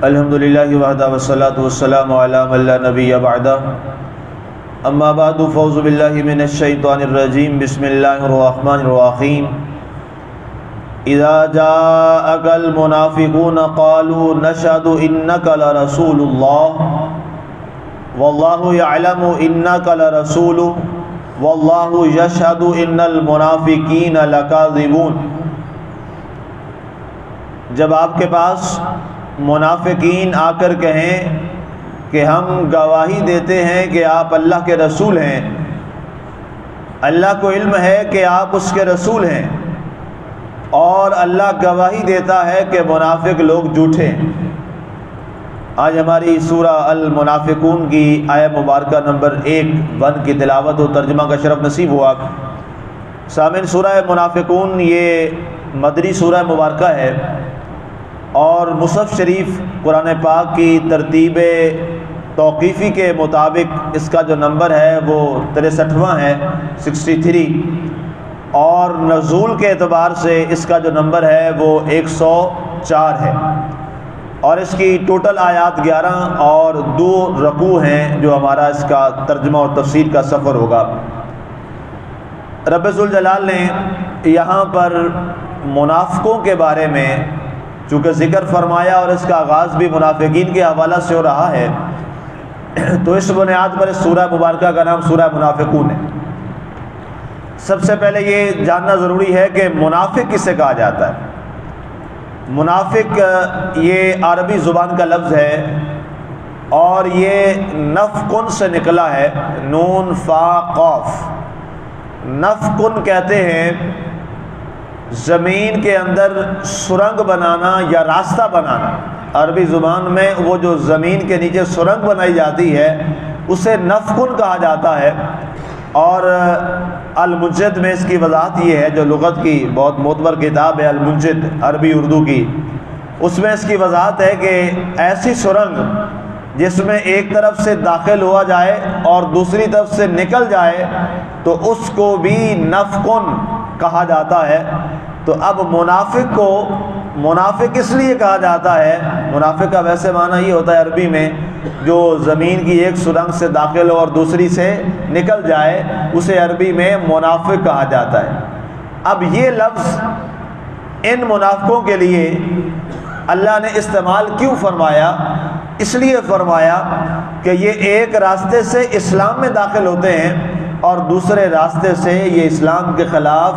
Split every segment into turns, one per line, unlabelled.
الحمدللہ وحدہ والصلاۃ والسلام علی من لا نبی بعدہ اما بعد فاعوذ باللہ من الشیطان الرجیم بسم اللہ الرحمن الرحیم اذا جاءک المنافقون قالوا نشهد انک لرسول اللہ واللہ یعلم انک لرسول واللہ یشہد ان المنافقین لکاذبون۔ جب آپ کے پاس منافقین آ کر کہیں کہ ہم گواہی دیتے ہیں کہ آپ اللہ کے رسول ہیں، اللہ کو علم ہے کہ آپ اس کے رسول ہیں، اور اللہ گواہی دیتا ہے کہ منافق لوگ جھوٹے ہیں۔ آج ہماری سورہ المنافقون کی آیت مبارکہ نمبر 1 کی تلاوت و ترجمہ کا شرف نصیب ہوا۔ سامعین، سورہ منافقون یہ مدنی سورہ مبارکہ ہے، اور مصحف شریف قرآن پاک کی ترتیب توقیفی کے مطابق اس کا جو نمبر ہے وہ 63واں ہے، 63، اور نزول کے اعتبار سے اس کا جو نمبر ہے وہ 104 ہے، اور اس کی ٹوٹل آیات 11 اور 2 رکوع ہیں، جو ہمارا اس کا ترجمہ اور تفسیر کا سفر ہوگا۔ رب ذوالجلال نے یہاں پر منافقوں کے بارے میں چونکہ ذکر فرمایا اور اس کا آغاز بھی منافقین کے حوالہ سے ہو رہا ہے، تو اس بنیاد پر اس سورہ مبارکہ کا نام سورہ منافقون ہے۔ سب سے پہلے یہ جاننا ضروری ہے کہ منافق کسے کہا جاتا ہے۔ منافق یہ عربی زبان کا لفظ ہے، اور یہ نفقن سے نکلا ہے، نون فا قاف۔ نفقن کہتے ہیں زمین کے اندر سرنگ بنانا یا راستہ بنانا۔ عربی زبان میں وہ جو زمین کے نیچے سرنگ بنائی جاتی ہے اسے نفقن کہا جاتا ہے، اور المنجد میں اس کی وضاحت یہ ہے، جو لغت کی بہت معتبر کتاب ہے المنجد عربی اردو کی، اس میں اس کی وضاحت ہے کہ ایسی سرنگ جس میں ایک طرف سے داخل ہوا جائے اور دوسری طرف سے نکل جائے تو اس کو بھی نفقن کہا جاتا ہے۔ تو اب منافق کو منافق اس لیے کہا جاتا ہے، منافق کا ویسے معنی یہ ہوتا ہے عربی میں جو زمین کی ایک سرنگ سے داخل ہو اور دوسری سے نکل جائے، اسے عربی میں منافق کہا جاتا ہے۔ اب یہ لفظ ان منافقوں کے لیے اللہ نے استعمال کیوں فرمایا؟ اس لیے فرمایا کہ یہ ایک راستے سے اسلام میں داخل ہوتے ہیں اور دوسرے راستے سے یہ اسلام کے خلاف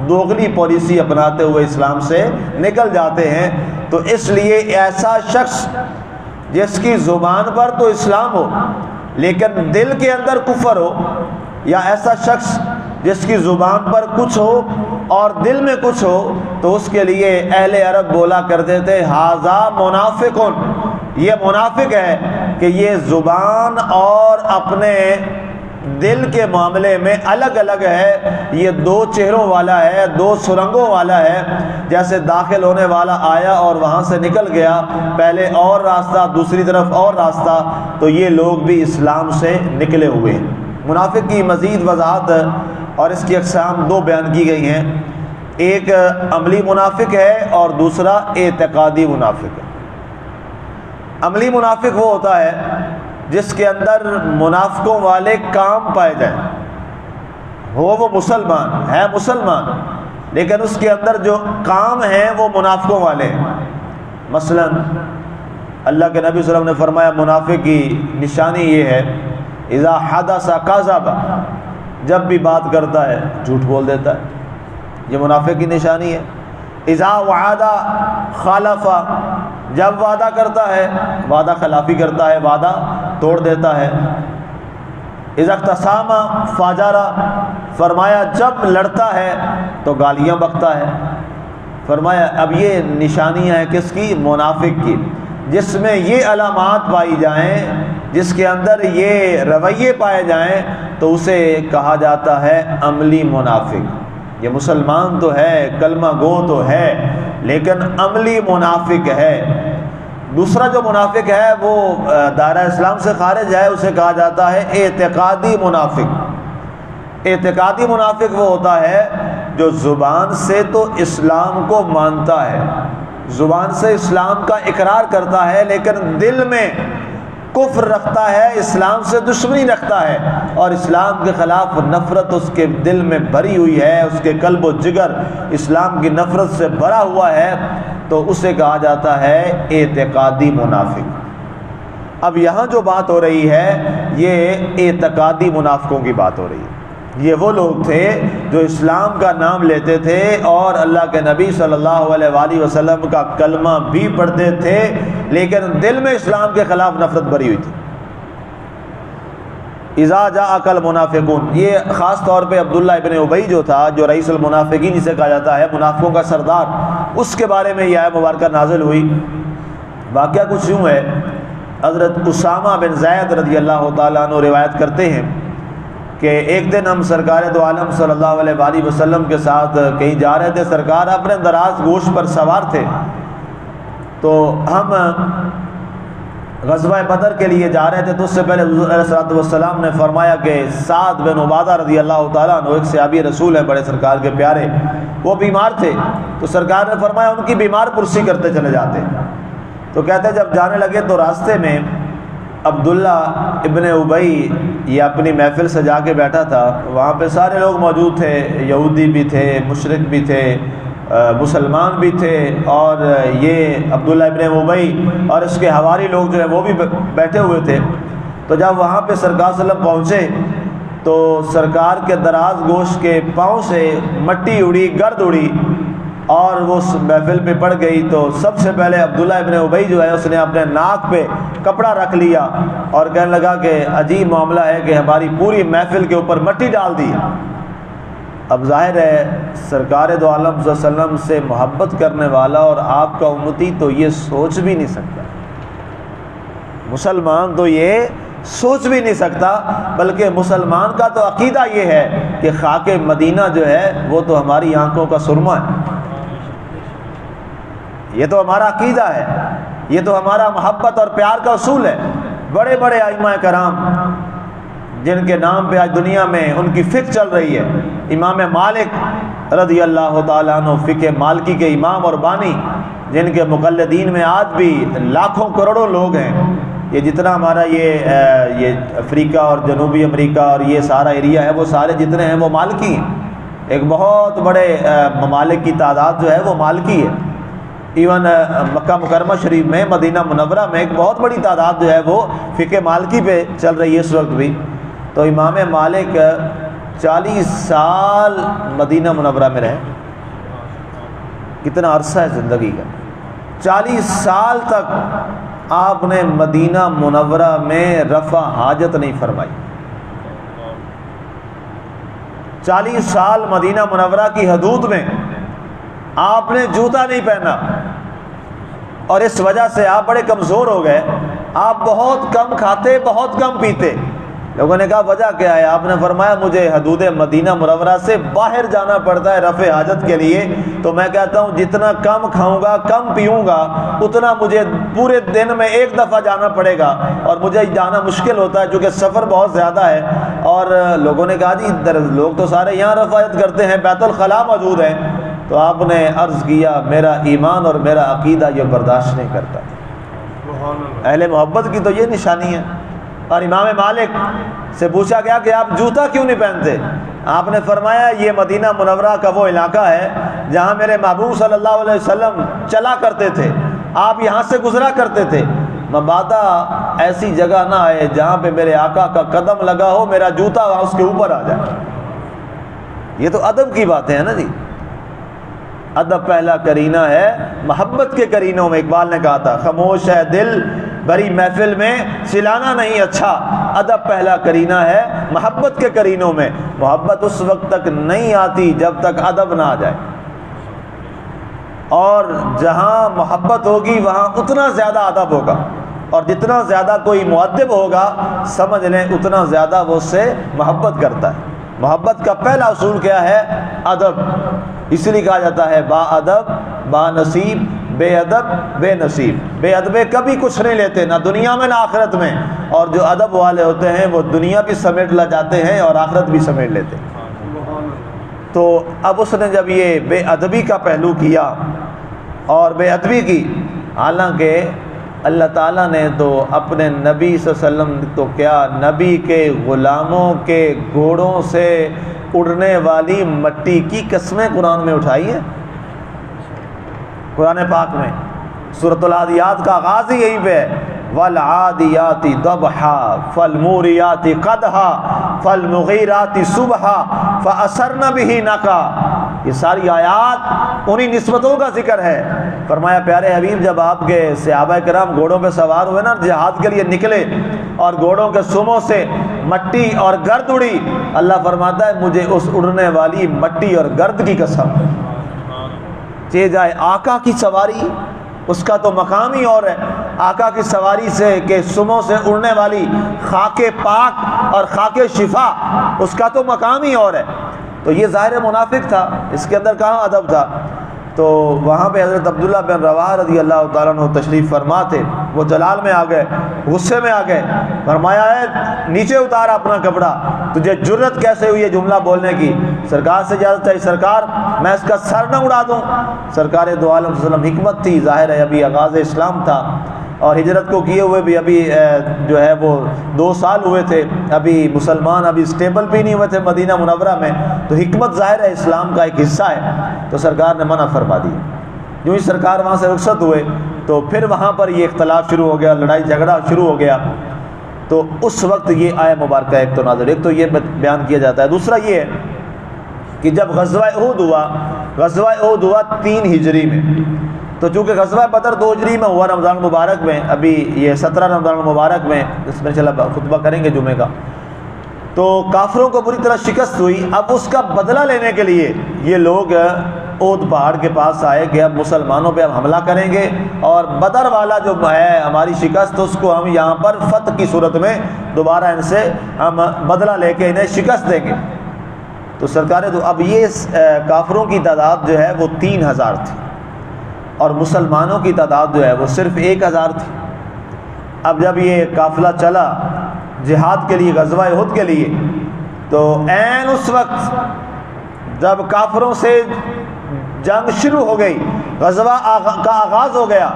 دوغلی پالیسی اپناتے ہوئے اسلام سے نکل جاتے ہیں۔ تو اس لیے ایسا شخص جس کی زبان پر تو اسلام ہو لیکن دل کے اندر کفر ہو، یا ایسا شخص جس کی زبان پر کچھ ہو اور دل میں کچھ ہو، تو اس کے لیے اہل عرب بولا کرتے تھے ھذا منافقن، یہ منافق ہے کہ یہ زبان اور اپنے دل کے معاملے میں الگ الگ ہے، یہ 2 چہروں والا ہے، 2 سرنگوں والا ہے۔ جیسے داخل ہونے والا آیا اور وہاں سے نکل گیا، پہلے اور راستہ دوسری طرف اور راستہ، تو یہ لوگ بھی اسلام سے نکلے ہوئے ہیں۔ منافق کی مزید وضاحت اور اس کی اقسام 2 بیان کی گئی ہیں، ایک عملی منافق ہے اور دوسرا اعتقادی منافق ہے۔ عملی منافق وہ ہوتا ہے جس کے اندر منافقوں والے کام پائے جائیں، وہ مسلمان ہے، مسلمان، لیکن اس کے اندر جو کام ہیں وہ منافقوں والے ہیں۔ مثلا اللہ کے نبی صلی اللہ علیہ وسلم نے فرمایا منافق کی نشانی یہ ہے اذا حدث کذب، جب بھی بات کرتا ہے جھوٹ بول دیتا ہے، یہ منافق کی نشانی ہے۔ اذا وعد خالف، جب وعدہ کرتا ہے وعدہ خلافی کرتا ہے، وعدہ توڑ دیتا ہے۔ اذا اختصام فجر، فرمایا جب لڑتا ہے تو گالیاں بکتا ہے۔ فرمایا اب یہ نشانیاں ہیں کس کی؟ منافق کی۔ جس میں یہ علامات پائی جائیں، جس کے اندر یہ رویے پائے جائیں، تو اسے کہا جاتا ہے عملی منافق۔ یہ مسلمان تو ہے، کلمہ گو تو ہے، لیکن عملی منافق ہے۔ دوسرا جو منافق ہے وہ دائرہ اسلام سے خارج ہے، اسے کہا جاتا ہے اعتقادی منافق۔ اعتقادی منافق وہ ہوتا ہے جو زبان سے تو اسلام کو مانتا ہے، زبان سے اسلام کا اقرار کرتا ہے لیکن دل میں کفر رکھتا ہے، اسلام سے دشمنی رکھتا ہے اور اسلام کے خلاف نفرت اس کے دل میں بھری ہوئی ہے، اس کے قلب و جگر اسلام کی نفرت سے بھرا ہوا ہے، تو اسے کہا جاتا ہے اعتقادی منافق۔ اب یہاں جو بات ہو رہی ہے یہ اعتقادی منافقوں کی بات ہو رہی ہے۔ یہ وہ لوگ تھے جو اسلام کا نام لیتے تھے اور اللہ کے نبی صلی اللہ علیہ وآلہ وسلم کا کلمہ بھی پڑھتے تھے، لیکن دل میں اسلام کے خلاف نفرت بھری ہوئی تھی۔ اذا جاءک المنافقون، یہ خاص طور پہ عبداللہ ابن ابی جو تھا، جو رئیس المنافقین جسے کہا جاتا ہے، منافقوں کا سردار، اس کے بارے میں یہ آیت مبارکہ نازل ہوئی۔ واقعہ کچھ یوں ہے، حضرت اسامہ بن زید رضی اللہ تعالیٰ عنہ روایت کرتے ہیں کہ ایک دن ہم سرکار دو عالم صلی اللہ علیہ وآلہ وسلم کے ساتھ کہیں جا رہے تھے، سرکار اپنے دراز گوش پر سوار تھے، تو ہم غزوہ بدر کے لیے جا رہے تھے، تو اس سے پہلے حضور علیہ الصلوۃ والسلام نے فرمایا کہ سعد بن عبادہ رضی اللہ تعالیٰ عنہ، ایک صحابی رسول ہے بڑے سرکار کے پیارے، وہ بیمار تھے، تو سرکار نے فرمایا ان کی بیمار پرسی کرتے چلے جاتے۔ تو کہتے ہیں جب جانے لگے تو راستے میں عبداللہ ابن ابی یہ اپنی محفل سجا کے بیٹھا تھا، وہاں پہ سارے لوگ موجود تھے، یہودی بھی تھے، مشرک بھی تھے، مسلمان بھی تھے، اور یہ عبداللہ ابن ابی اور اس کے حواری لوگ جو ہیں وہ بھی بیٹھے ہوئے تھے۔ تو جب وہاں پہ سرکار صلی اللہ علیہ وسلم پہنچے تو سرکار کے دراز گوشت کے پاؤں سے مٹی اڑی، گرد اڑی اور وہ محفل پہ پڑ گئی۔ تو سب سے پہلے عبداللہ ابن ابی جو ہے اس نے اپنے ناک پہ کپڑا رکھ لیا اور کہنے لگا کہ عجیب معاملہ ہے کہ ہماری پوری محفل کے اوپر مٹی ڈال دی۔ اب ظاہر ہے سرکار دو عالم صلی اللہ علیہ وسلم سے محبت کرنے والا اور آپ کا امتی تو یہ سوچ بھی نہیں سکتا، مسلمان تو یہ سوچ بھی نہیں سکتا، بلکہ مسلمان کا تو عقیدہ یہ ہے کہ خاک مدینہ جو ہے وہ تو ہماری آنکھوں کا سرما ہے، یہ تو ہمارا عقیدہ ہے، یہ تو ہمارا محبت اور پیار کا اصول ہے۔ بڑے بڑے ائمہ کرام جن کے نام پہ آج دنیا میں ان کی فقہ چل رہی ہے، امام مالک رضی اللہ تعالیٰ عنہ، فقہ مالکی کے امام اور بانی، جن کے مقلدین میں آج بھی لاکھوں کروڑوں لوگ ہیں۔ یہ جتنا ہمارا یہ افریقہ اور جنوبی امریکہ اور یہ سارا ایریا ہے، وہ سارے جتنے ہیں وہ مالکی ہیں۔ ایک بہت بڑے ممالک کی تعداد جو ہے وہ مالکی ہے۔ ایون مکہ مکرمہ شریف میں، مدینہ منورہ میں ایک بہت بڑی تعداد جو ہے وہ فقہ مالکی پہ چل رہی ہے اس وقت بھی۔ تو امام مالک 40 سال مدینہ منورہ میں رہے، کتنا عرصہ ہے زندگی کا، 40 سال تک آپ نے مدینہ منورہ میں رفع حاجت نہیں فرمائی۔ 40 سال مدینہ منورہ کی حدود میں آپ نے جوتا نہیں پہنا، اور اس وجہ سے آپ بڑے کمزور ہو گئے، آپ بہت کم کھاتے، بہت کم پیتے۔ لوگوں نے کہا وجہ کیا ہے؟ آپ نے فرمایا مجھے حدود مدینہ منورہ سے باہر جانا پڑتا ہے رفع حاجت کے لیے، تو میں کہتا ہوں جتنا کم کھاؤں گا، کم پیوں گا، اتنا مجھے پورے دن میں ایک دفعہ جانا پڑے گا، اور مجھے جانا مشکل ہوتا ہے کیونکہ سفر بہت زیادہ ہے۔ اور لوگوں نے کہا جی لوگ تو سارے یہاں رفع حاجت کرتے ہیں، بیت الخلاء موجود ہے۔ تو آپ نے عرض کیا میرا ایمان اور میرا عقیدہ یہ برداشت نہیں کرتا۔ اہل محبت کی تو یہ نشانی ہے۔ اور امام مالک سے پوچھا گیا کہ آپ جوتا کیوں نہیں پہنتے؟ آپ نے فرمایا یہ مدینہ منورہ کا وہ علاقہ ہے جہاں میرے محبوب صلی اللہ علیہ وسلم چلا کرتے تھے، آپ یہاں سے گزرا کرتے تھے، مبادا ایسی جگہ نہ آئے جہاں پہ میرے آقا کا قدم لگا ہو، میرا جوتا اس کے اوپر آ جائے۔ یہ تو ادب کی باتیں ہیں نا جی، ادب پہلا کرینہ ہے محبت کے کرینوں میں۔ اقبال نے کہا تھا خاموش ہے دل بری محفل میں چلانا نہیں اچھا، ادب پہلا کرینہ ہے محبت کے کرینوں میں۔ محبت اس وقت تک نہیں آتی جب تک ادب نہ آ جائے، اور جہاں محبت ہوگی وہاں اتنا زیادہ ادب ہوگا، اور جتنا زیادہ کوئی مؤدب ہوگا سمجھ لیں اتنا زیادہ وہ اس سے محبت کرتا ہے۔ محبت کا پہلا اصول کیا ہے؟ ادب۔ اس لیے کہا جاتا ہے با ادب با نصیب، بے ادب بے نصیب۔ بے ادبے کبھی کچھ نہیں لیتے، نہ دنیا میں نہ آخرت میں، اور جو ادب والے ہوتے ہیں وہ دنیا بھی سمیٹ لا جاتے ہیں اور آخرت بھی سمیٹ لیتے ہیں۔ تو اب اس نے جب یہ بے ادبی کا پہلو کیا اور بے ادبی کی، حالانکہ اللہ تعالیٰ نے تو اپنے نبی صلی اللہ علیہ وسلم تو کیا، نبی کے غلاموں کے گھوڑوں سے اڑنے والی مٹی کی قسمیں قرآن میں اٹھائی ہیں۔ قرآن پاک میں سورۃ العادیات کا آغاز ہی یہیں پہ ہے، والعادیات ضبحا فالموریات قدحا فالمغیرات صبحا فاثرن به نقعا۔ یہ ساری آیات انہی نسبتوں کا ذکر ہے۔ فرمایا پیارے حبیب جب آپ کے صحابہ کرام گھوڑوں پہ سوار ہوئے نا، جہاد کے لیے نکلے اور گھوڑوں کے سموں سے مٹی اور گرد اڑی، اللہ فرماتا ہے مجھے اس اڑنے والی مٹی اور گرد کی قسم، چہ جائے آقا کی سواری، اس کا تو مقام ہی اور ہے۔ آقا کی سواری سے کہ سموں سے اڑنے والی خاک پاک اور خاک شفا، اس کا تو مقام ہی اور ہے۔ تو یہ ظاہر منافق تھا، اس کے اندر کہاں ادب تھا؟ تو وہاں پہ حضرت عبداللہ بن رواحہ رضی اللہ تعالیٰ عنہ تشریف فرما تھے، وہ جلال میں آ گئے، غصے میں آ گئے، فرمایا ہے نیچے اتار اپنا کپڑا، تجھے جرت کیسے ہوئی ہے جملہ بولنے کی؟ سرکار سے اجازت چاہیے، سرکار میں اس کا سر نہ اڑا دوں۔ سرکار دو عالم صلی اللہ علیہ وسلم، حکمت تھی، ظاہر ہے ابھی آغاز اسلام تھا اور ہجرت کو کیے ہوئے بھی ابھی جو ہے وہ 2 سال ہوئے تھے، ابھی مسلمان ابھی اسٹیبل بھی نہیں ہوئے تھے مدینہ منورہ میں، تو حکمت ظاہر ہے اسلام کا ایک حصہ ہے، تو سرکار نے منع فرما دی۔ جو ہی سرکار وہاں سے رخصت ہوئے تو پھر وہاں پر یہ اختلاف شروع ہو گیا، لڑائی جھگڑا شروع ہو گیا۔ تو اس وقت یہ آیہ مبارکہ ایک تو نازل، ایک تو یہ بیان کیا جاتا ہے، دوسرا یہ ہے کہ جب غزوہ احد ہوا 3 ہجری میں، تو چونکہ غزوہ بدر 2 ہجری میں ہوا رمضان المبارک میں، ابھی یہ 17 رمضان المبارک میں، اس میں چلا خطبہ کریں گے جمعے کا، تو کافروں کو بری طرح شکست ہوئی۔ اب اس کا بدلہ لینے کے لیے یہ لوگ احد پہاڑ کے پاس آئے کہ اب مسلمانوں پہ اب حملہ کریں گے اور بدر والا جو ہے ہماری شکست، اس کو ہم یہاں پر فتح کی صورت میں دوبارہ ان سے ہم بدلہ لے کے انہیں شکست دیں گے۔ تو سرکار تو اب یہ کافروں کی تعداد جو ہے وہ 3000 تھی اور مسلمانوں کی تعداد جو ہے وہ صرف 1000 تھی۔ اب جب یہ قافلہ چلا جہاد کے لیے، غزوہ احد کے لیے، تو عین اس وقت جب کافروں سے جنگ شروع ہو گئی، غزوہ کا آغاز ہو گیا،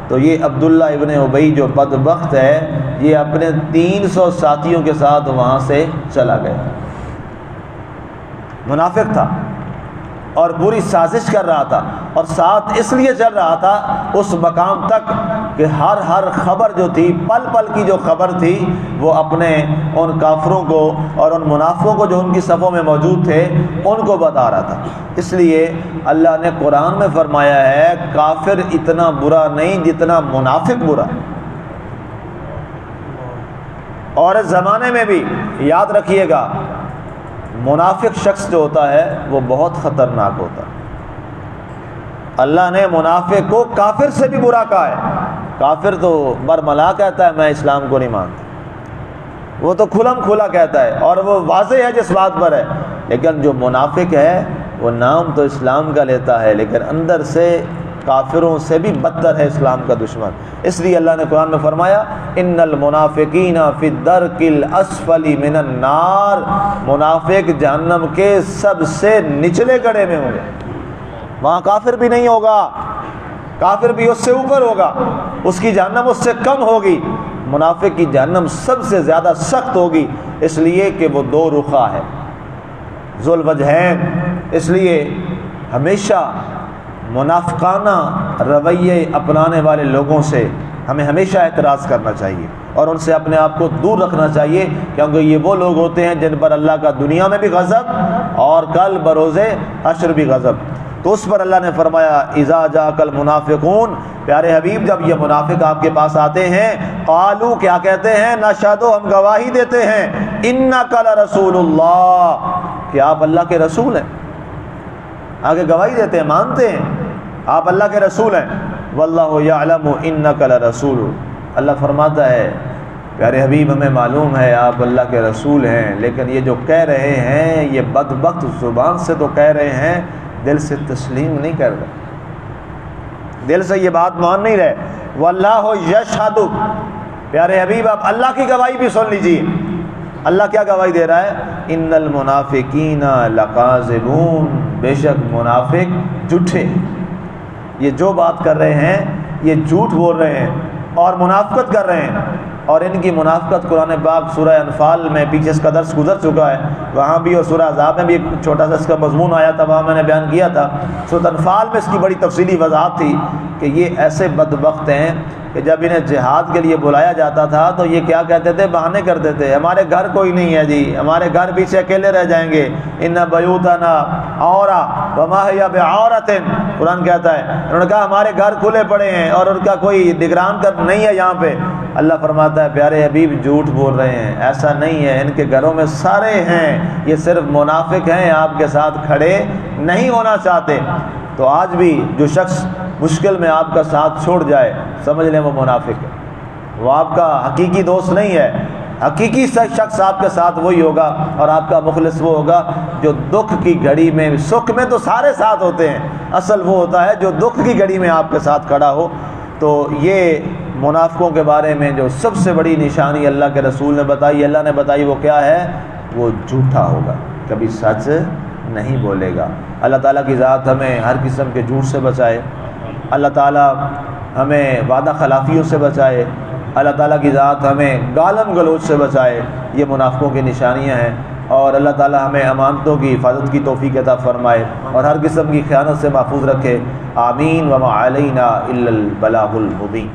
تو یہ عبداللہ ابن ابی جو بدبخت ہے، یہ اپنے 300 ساتھیوں کے ساتھ وہاں سے چلا گیا۔ منافق تھا اور پوری سازش کر رہا تھا، اور ساتھ اس لیے چل رہا تھا اس مقام تک کہ ہر خبر جو تھی، پل پل کی جو خبر تھی، وہ اپنے ان کافروں کو اور ان منافقوں کو جو ان کی صفوں میں موجود تھے ان کو بتا رہا تھا۔ اس لیے اللہ نے قرآن میں فرمایا ہے کافر اتنا برا نہیں جتنا منافق برا۔ اور اس زمانے میں بھی یاد رکھیے گا، منافق شخص جو ہوتا ہے وہ بہت خطرناک ہوتا ہے۔ اللہ نے منافق کو کافر سے بھی برا کہا ہے۔ کافر تو برملا کہتا ہے میں اسلام کو نہیں مانتا، وہ تو کھلم کھلا کہتا ہے اور وہ واضح ہے جس بات پر ہے، لیکن جو منافق ہے وہ نام تو اسلام کا لیتا ہے لیکن اندر سے کافروں سے بھی بدتر ہے، اسلام کا دشمن۔ اس لیے اللہ نے قرآن میں فرمایا ان المنافقین فی الدرک الاسفل من النار، منافق جہنم کے سب سے نچلے گڑھے میں ہوں گے، وہاں کافر بھی نہیں ہوگا، کافر بھی اس سے اوپر ہوگا، اس کی جہنم اس سے کم ہوگی، منافق کی جہنم سب سے زیادہ سخت ہوگی، اس لیے کہ وہ 2 رخا ہے، ذو الوجہین۔ اس لیے ہمیشہ منافقانہ رویے اپنانے والے لوگوں سے ہمیں ہمیشہ اعتراض کرنا چاہیے اور ان سے اپنے آپ کو دور رکھنا چاہیے، کیونکہ یہ وہ لوگ ہوتے ہیں جن پر اللہ کا دنیا میں بھی غضب اور کل بروز حشر بھی غضب۔ تو اس پر اللہ نے فرمایا اذا جاءک المنافقون، پیارے حبیب جب یہ منافق آپ کے پاس آتے ہیں، قالوا کیا کہتے ہیں، نشہد ہم گواہی دیتے ہیں، انک لرسول اللہ کہ آپ اللہ کے رسول ہیں، آگے گواہی دیتے ہیں، مانتے ہیں آپ اللہ کے رسول ہیں، واللہ یعلم انک لرسول، اللہ فرماتا ہے پیارے حبیب ہمیں معلوم ہے آپ اللہ کے رسول ہیں، لیکن یہ جو کہہ رہے ہیں یہ بدبخت زبان سے تو کہہ رہے ہیں، دل سے تسلیم نہیں کر رہے، دل سے یہ بات مان نہیں رہے۔ واللہ یشہد، پیارے حبیب آپ اللہ کی گواہی بھی سن لیجیے، اللہ کیا گواہی دے رہا ہے، ان المنافقین لکاذبون، بے شک منافق جھوٹے، یہ جو بات کر رہے ہیں یہ جھوٹ بول رہے ہیں اور منافقت کر رہے ہیں، اور ان کی منافقت قرآن پاک سورہ انفال میں پیچھے اس کا درس گزر چکا ہے، وہاں بھی اور سورہ احزاب میں بھی ایک چھوٹا سا اس کا مضمون آیا تھا، وہاں میں نے بیان کیا تھا۔ سورہ انفال میں اس کی بڑی تفصیلی وضاحت تھی کہ یہ ایسے بدبخت ہیں کہ جب انہیں جہاد کے لیے بلایا جاتا تھا تو یہ کیا کہتے تھے، بہانے کرتے تھے، ہمارے گھر کوئی نہیں ہے جی، ہمارے گھر پیچھے اکیلے رہ جائیں گے، ان بیوتنا عورا وما ہی بعورۃ، قرآن کہتا ہے، انہوں نے کہا ہمارے گھر کھلے پڑے ہیں اور ان کا کوئی نگران کر نہیں ہے یہاں پہ۔ اللہ فرماتا ہے پیارے حبیب جھوٹ بول رہے ہیں، ایسا نہیں ہے، ان کے گھروں میں سارے ہیں، یہ صرف منافق ہیں، آپ کے ساتھ کھڑے نہیں ہونا چاہتے۔ تو آج بھی جو شخص مشکل میں آپ کا ساتھ چھوڑ جائے سمجھ لیں وہ منافق ہے، وہ آپ کا حقیقی دوست نہیں ہے۔ حقیقی شخص آپ کے ساتھ وہی ہوگا اور آپ کا مخلص وہ ہوگا جو دکھ کی گھڑی میں، سکھ میں تو سارے ساتھ ہوتے ہیں، اصل وہ ہوتا ہے جو دکھ کی گھڑی میں آپ کے ساتھ کھڑا ہو۔ تو یہ منافقوں کے بارے میں جو سب سے بڑی نشانی اللہ کے رسول نے بتائی، اللہ نے بتائی، وہ کیا ہے؟ وہ جھوٹا ہوگا، کبھی سچ نہیں بولے گا۔ اللہ تعالیٰ کی ذات ہمیں ہر قسم کے جھوٹ سے بچائے، اللہ تعالیٰ ہمیں وعدہ خلافیوں سے بچائے، اللہ تعالیٰ کی ذات ہمیں گالم گلوچ سے بچائے، یہ منافقوں کی نشانیاں ہیں، اور اللہ تعالیٰ ہمیں امانتوں کی حفاظت کی توفیق عطا فرمائے اور ہر قسم کی خیانت سے محفوظ رکھے۔ آمین۔ وما علینا الا البلاغ المبین۔